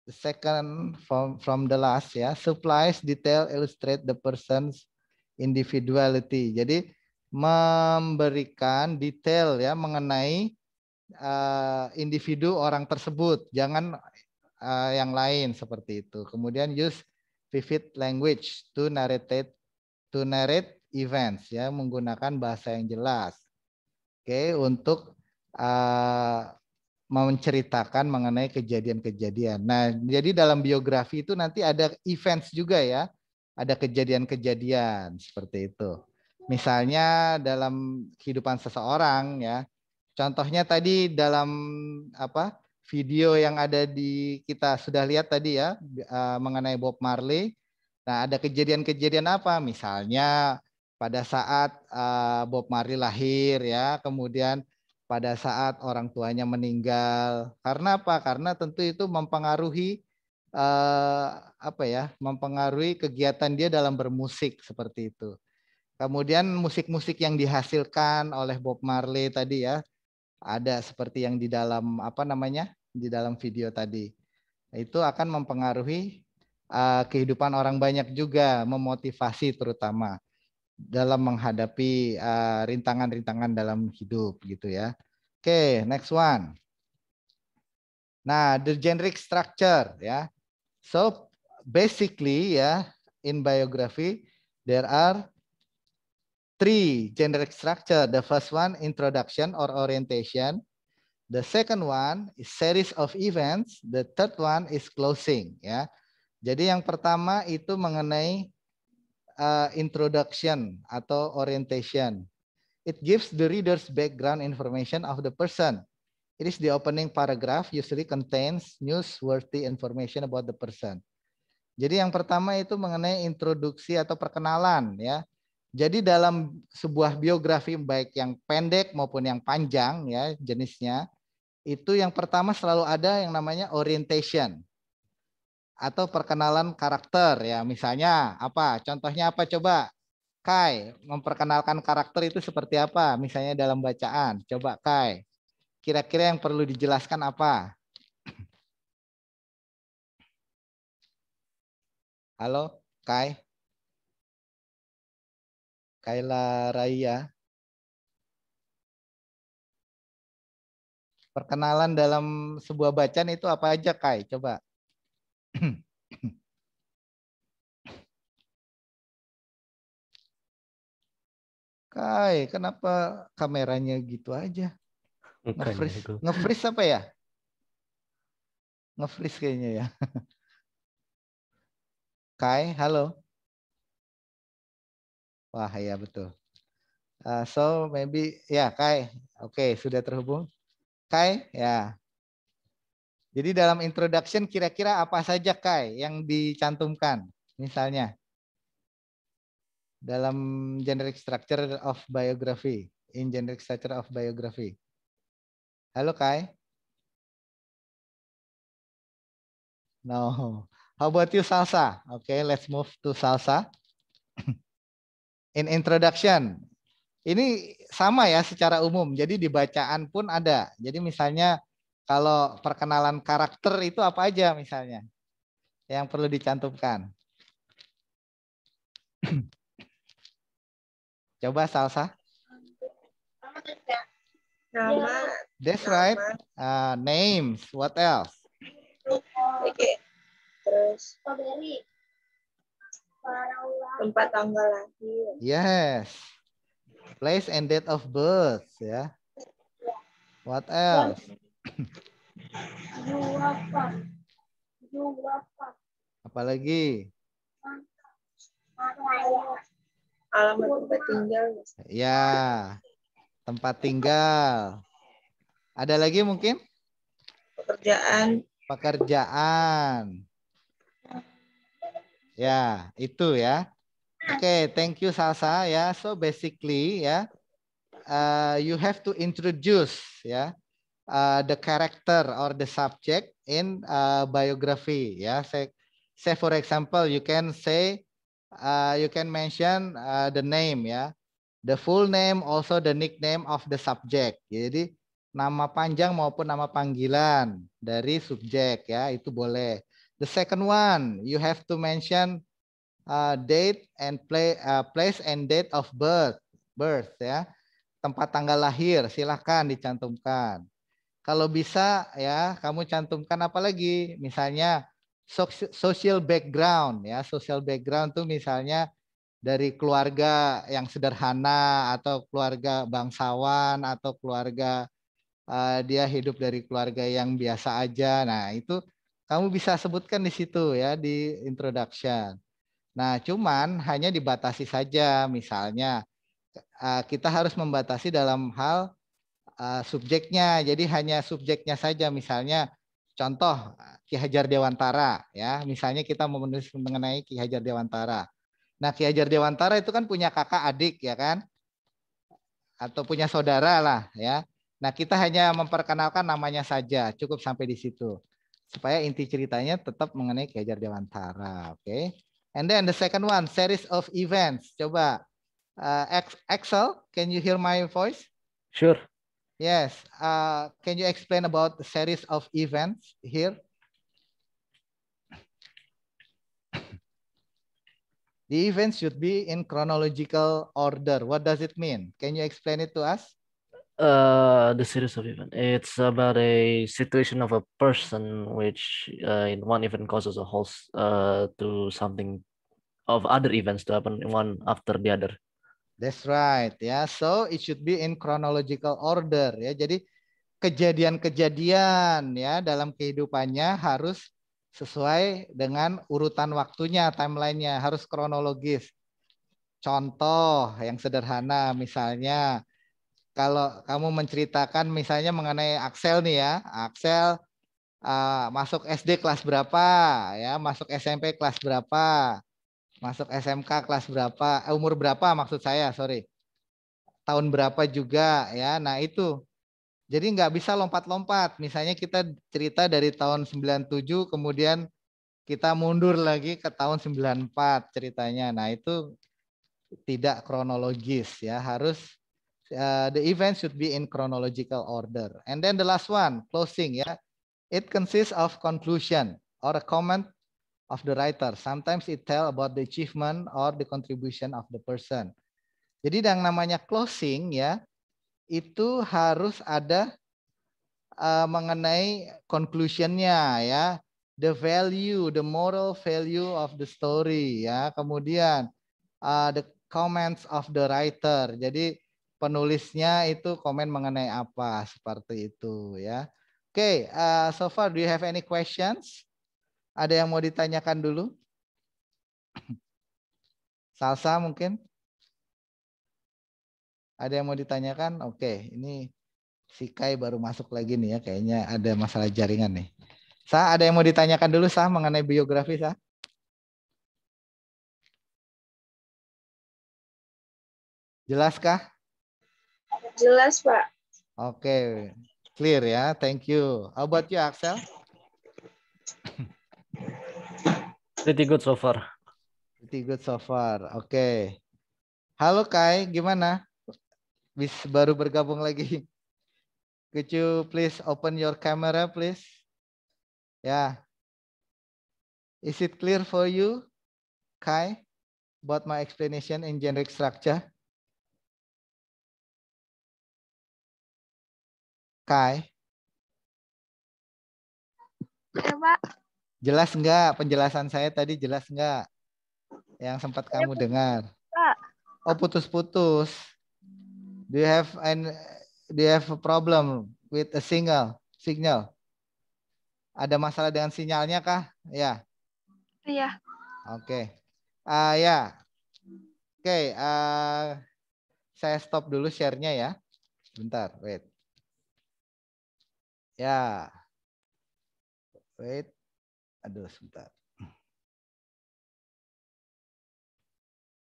Speaker 1: second from the last, ya, supplies detail illustrate the person's individuality. Jadi memberikan detail, ya, mengenai individu orang tersebut, jangan yang lain seperti itu. Kemudian use vivid language to narrate events, ya, menggunakan bahasa yang jelas. Oke, untuk menceritakan mengenai kejadian-kejadian. Nah, jadi dalam biografi itu nanti ada events juga, ya. ada kejadian-kejadian seperti itu. Misalnya dalam kehidupan seseorang ya. Contohnya tadi dalam video yang ada di kita sudah lihat tadi ya mengenai Bob Marley. Nah, ada kejadian-kejadian apa? Misalnya pada saat Bob Marley lahir ya, kemudian pada saat orang tuanya meninggal. Karena apa? Karena tentu itu mempengaruhi mempengaruhi kegiatan dia dalam bermusik seperti itu. Kemudian musik-musik yang dihasilkan oleh Bob Marley tadi ya, ada seperti yang di dalam di dalam video tadi. Itu akan mempengaruhi kehidupan orang banyak juga, memotivasi terutama dalam menghadapi rintangan-rintangan dalam hidup gitu ya. Oke, next one. Nah, the generic structure ya. So basically ya, in biography there are 3 generic structure. The first one, introduction or orientation. The second one is series of events. The third one is closing. Ya, jadi yang pertama itu mengenai introduction atau orientation. It gives the readers background information of the person. It is the opening paragraph usually contains newsworthy information about the person. Jadi yang pertama itu mengenai introduksi atau perkenalan ya. Jadi dalam sebuah biografi baik yang pendek maupun yang panjang ya jenisnya, itu yang pertama selalu ada yang namanya orientation atau perkenalan karakter ya. Misalnya apa? Contohnya apa coba? Kai, memperkenalkan karakter itu seperti apa? Misalnya dalam bacaan. Coba Kai. Kira-kira yang perlu dijelaskan apa? Halo, Kai. Kaila Raya. Perkenalan dalam sebuah bacaan itu apa aja, Kai? Coba. Kai, kenapa kameranya gitu aja? Nge-freeze apa ya? Nge-freeze kayaknya ya. Kai, halo. Wah, ya betul. So maybe ya Kai. Oke, sudah terhubung. Kai, ya. Jadi dalam introduction kira-kira apa saja Kai yang dicantumkan? Misalnya dalam generic structure of biography, in generic structure of biography. Halo Kai. No. How about you Salsa? Okay, let's move to Salsa. In introduction, ini sama ya secara umum. Jadi di bacaan pun ada. Jadi misalnya kalau perkenalan karakter itu apa aja misalnya yang perlu dicantumkan? Coba Salsa.
Speaker 2: Nama.
Speaker 1: That's right. Names. What else?
Speaker 2: Oke. Terus tempat tanggal lahir.
Speaker 1: Yes. Place and date of birth ya. What else? Apalagi?
Speaker 2: Alamat tempat tinggal.
Speaker 1: Ya. Tempat tinggal. Ada lagi mungkin?
Speaker 2: Pekerjaan.
Speaker 1: Pekerjaan. Ya, itu ya. Oke, thank you Salsa ya. So basically ya, you have to introduce ya the character or the subject in biography ya. Say for example, you can say you can mention the name ya, the full name also the nickname of the subject. Jadi nama panjang maupun nama panggilan dari subjek ya itu boleh. The second one, you have to mention date and place and date of birth ya, tempat tanggal lahir silahkan dicantumkan. Kalau bisa ya kamu cantumkan apa lagi? Misalnya social background ya, social background tuh misalnya dari keluarga yang sederhana atau keluarga bangsawan atau keluarga dia hidup dari keluarga yang biasa aja. Nah, itu kamu bisa sebutkan di situ ya di introduction. Nah, cuman hanya dibatasi saja. Misalnya, kita harus membatasi dalam hal subjeknya. Jadi hanya subjeknya saja. Misalnya, contoh Ki Hajar Dewantara. Ya, misalnya kita menulis mengenai Ki Hajar Dewantara. Nah, Ki Hajar Dewantara itu kan punya kakak adik, ya kan? Atau punya saudara lah, ya. Nah, kita hanya memperkenalkan namanya saja. Cukup sampai di situ. Supaya inti ceritanya tetap mengenai Ki Hajar Dewantara. Oke. And then the second one, series of events. Coba, Axel, can you hear my voice?
Speaker 4: Sure.
Speaker 1: Yes. Can you explain about the series of events here? The events should be in chronological order. What does it mean? Can you explain it to us?
Speaker 4: The series of events. It's about a situation of a person which in one event causes a whole to something of other events to happen one after the other.
Speaker 1: That's right. Ya, so it should be in chronological order. Ya, jadi kejadian-kejadian ya dalam kehidupannya harus sesuai dengan urutan waktunya, timelinenya harus kronologis. Contoh yang sederhana, misalnya kalau kamu menceritakan misalnya mengenai Axel nih ya, Axel masuk SD kelas berapa, ya, masuk SMP kelas berapa, masuk SMK kelas berapa, umur berapa maksud saya, sorry, tahun berapa juga, ya. Nah itu, jadi nggak bisa lompat-lompat. Misalnya kita cerita dari tahun 97, kemudian kita mundur lagi ke tahun 94 ceritanya. Nah itu tidak kronologis, ya, harus the event should be in chronological order. And then the last one, closing, ya. It consists of conclusion or a comment of the writer. Sometimes it tell about the achievement or the contribution of the person. Jadi yang namanya closing, ya, itu harus ada mengenai conclusionnya, ya. The value, the moral value of the story, ya. Kemudian the comments of the writer. Jadi penulisnya itu komen mengenai apa, seperti itu, ya. Oke, so far do you have any questions? Ada yang mau ditanyakan dulu? Salsa mungkin? Ada yang mau ditanyakan? Oke, ini si Kai baru masuk lagi nih ya, kayaknya ada masalah jaringan nih. Sa, ada yang mau ditanyakan dulu Sa mengenai biografi Sa? Jelaskah?
Speaker 2: Jelas, Pak.
Speaker 1: Oke, clear ya. Thank you. How about you, Axel?
Speaker 4: Pretty good so far.
Speaker 1: Pretty good so far. Oke. Halo Kai, gimana? Baru bergabung lagi. Could you please open your camera, please? Ya. Is it clear for you, Kai, about my explanation in generic structure? Kai?
Speaker 2: Ya, Pak.
Speaker 1: Jelas enggak penjelasan saya tadi, jelas enggak? Yang sempat kamu dengar?
Speaker 2: Pak.
Speaker 1: Oh, putus-putus. Do you have a problem with a signal? Ada masalah dengan sinyalnya kah? Ya.
Speaker 2: Iya.
Speaker 1: Oke. Ya. Oke, saya stop dulu share-nya ya. Bentar, wait. Ya. Wait. Aduh, sebentar.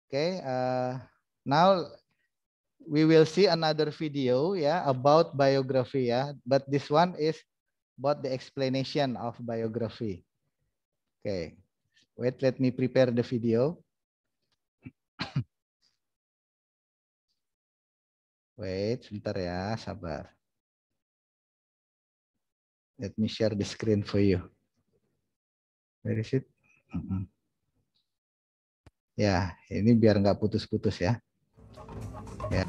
Speaker 1: Oke, now we will see another video ya about biography ya, but this one is about the explanation of biography. Okay, wait, let me prepare the video. Wait, sebentar ya, sabar. Let me share the screen for you. Where is it? Ya, ini biar nggak putus-putus ya. Ya.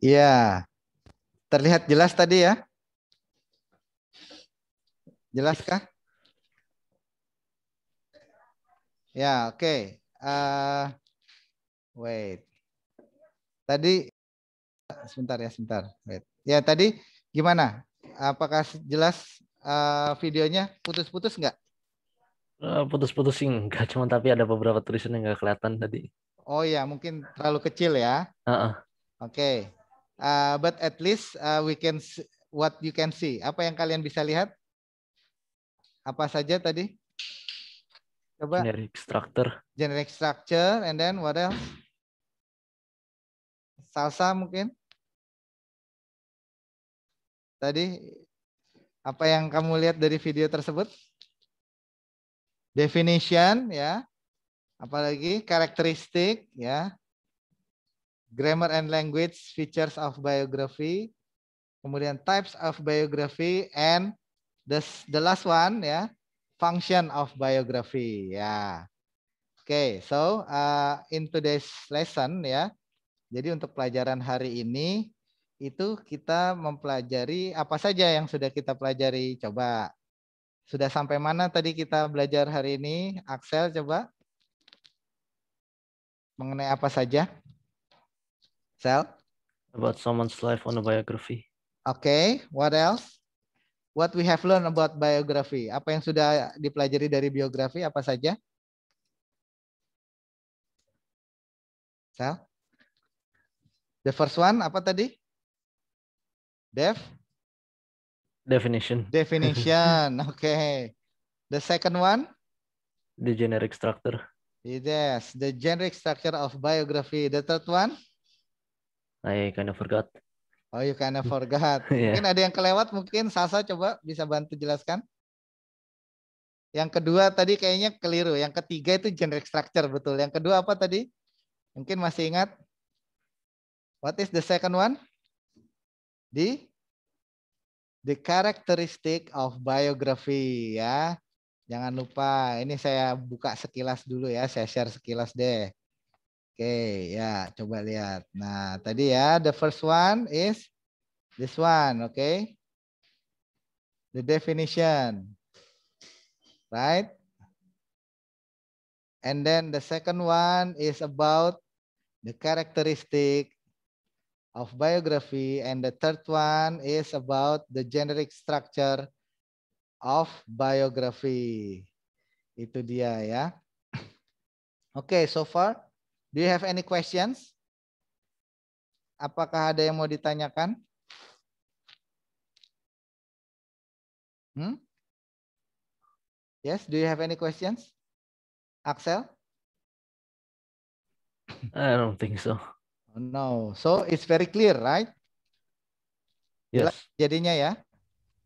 Speaker 1: Ya, terlihat jelas tadi ya? Jelaskah? Ya, oke. Wait. Tadi, sebentar ya, sebentar. Wait. Ya, tadi gimana? Apakah jelas videonya putus-putus nggak?
Speaker 4: Putus-putus sih enggak, cuma tapi ada beberapa tulisan yang nggak kelihatan tadi.
Speaker 1: Oh ya, mungkin terlalu kecil ya. Oke. But at least we can what you can see. Apa yang kalian bisa lihat? Apa saja tadi? Coba.
Speaker 4: Generic structure.
Speaker 1: Generic structure, and then what else? Salsa mungkin? Tadi apa yang kamu lihat dari video tersebut? Definition, ya. Apalagi karakteristik, ya. Grammar and language features of biography. Kemudian types of biography, and the last one, ya, function of biography, ya. Oke, so in today's lesson, ya. Jadi untuk pelajaran hari ini itu kita mempelajari apa saja yang sudah kita pelajari. Coba sudah sampai mana tadi kita belajar hari ini? Axel, coba mengenai apa saja? Sel?
Speaker 4: About someone's life on a biography.
Speaker 1: Okay, what else? What we have learned about biography? Apa yang sudah dipelajari dari biografi? Apa saja? Sel? The first one apa tadi?
Speaker 4: Definition.
Speaker 1: Definition. Okay. The second one?
Speaker 4: The generic structure.
Speaker 1: Yes, the generic structure of biography. The third one?
Speaker 4: I kind of forgot.
Speaker 1: Oh, you kind of forgot.
Speaker 4: Yeah.
Speaker 1: Mungkin ada yang kelewat, mungkin Sasa coba bisa bantu jelaskan. Yang kedua tadi kayaknya keliru. Yang ketiga itu generic structure, betul. Yang kedua apa tadi? Mungkin masih ingat? What is the second one? The characteristic of biography, ya. Jangan lupa, ini saya buka sekilas dulu ya, saya share sekilas deh. Oke, ya, coba lihat. Nah, tadi ya, the first one is this one, okay? The definition, right? And then the second one is about the characteristic of biography, and the third one is about the generic structure of biography. Itu dia ya. Oke, so far, do you have any questions? Apakah ada yang mau ditanyakan? Yes, do you have any questions? Axel?
Speaker 4: I don't think so.
Speaker 1: Oh, no, so it's very clear, right? Jelas
Speaker 4: Yes.
Speaker 1: jadinya ya.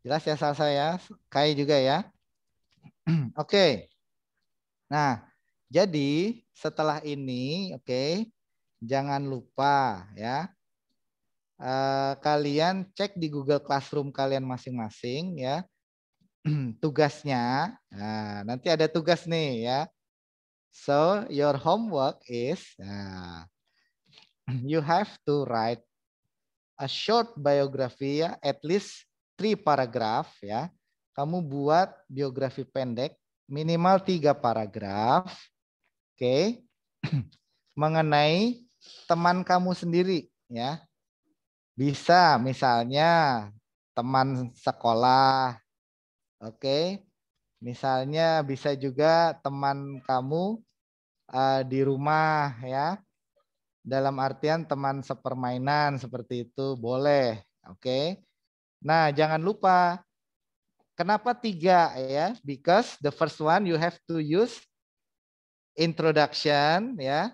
Speaker 1: Jelas ya Salsa ya, Kai juga ya. Oke. Nah, jadi setelah ini, oke, jangan lupa ya. Kalian cek di Google Classroom kalian masing-masing ya. Tugasnya. Nah, nanti ada tugas nih ya. So, your homework is you have to write a short biography ya, at least 3 paragraph ya. Kamu buat biografi pendek minimal 3 paragraf. Oke. Mengenai teman kamu sendiri ya. Bisa misalnya teman sekolah. Oke. Misalnya bisa juga teman kamu di rumah ya. Dalam artian teman sepermainan seperti itu boleh. Oke. Nah, jangan lupa kenapa 3 ya? Because the first one you have to use introduction ya.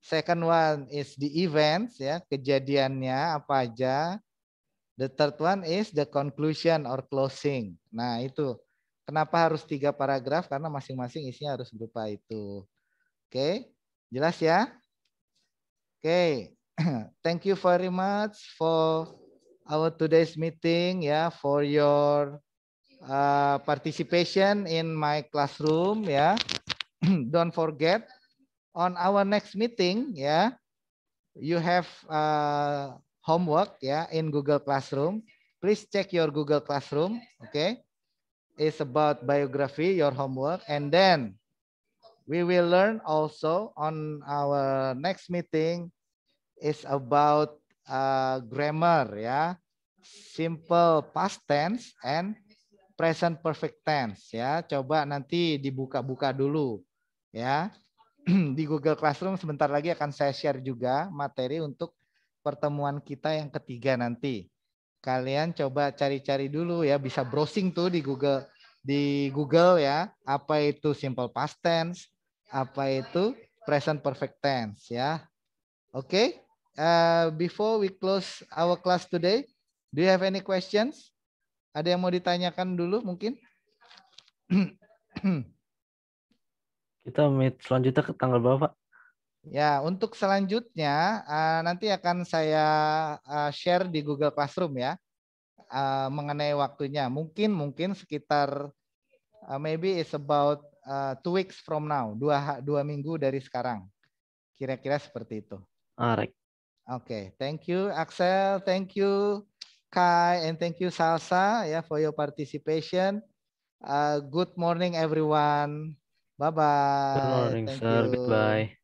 Speaker 1: Second one is the events ya, kejadiannya apa aja. The third one is the conclusion or closing. Nah, itu. Kenapa harus 3 paragraf? Karena masing-masing isinya harus berupa itu. Oke, jelas ya? Oke, thank you very much for our today's meeting ya, for your participation in my classroom ya. Don't forget on our next meeting ya, you have homework ya in Google Classroom. Please check your Google Classroom, okay? It's about biography, your homework, and then we will learn also on our next meeting is about grammar ya, simple past tense and present perfect tense ya. Coba nanti dibuka-buka dulu ya. Di Google Classroom sebentar lagi akan saya share juga materi untuk pertemuan kita yang ketiga nanti. Kalian coba cari-cari dulu ya, bisa browsing tuh di Google ya, apa itu simple past tense, apa itu present perfect tense ya. Oke, before we close our class today, do you have any questions? Ada yang mau ditanyakan dulu mungkin?
Speaker 4: Kita meet selanjutnya ke tanggal berapa?
Speaker 1: Ya, untuk selanjutnya nanti akan saya share di Google Classroom ya, mengenai waktunya. Mungkin sekitar maybe it's about 2 weeks from now, 2 minggu dari sekarang. Kira-kira seperti itu.
Speaker 4: Alright.
Speaker 1: Oke, thank you Axel, thank you Kai, and thank you Salsa ya for your participation. Good morning everyone. Bye bye.
Speaker 4: Good morning,
Speaker 1: Thank
Speaker 4: sir.
Speaker 1: you.
Speaker 4: Goodbye.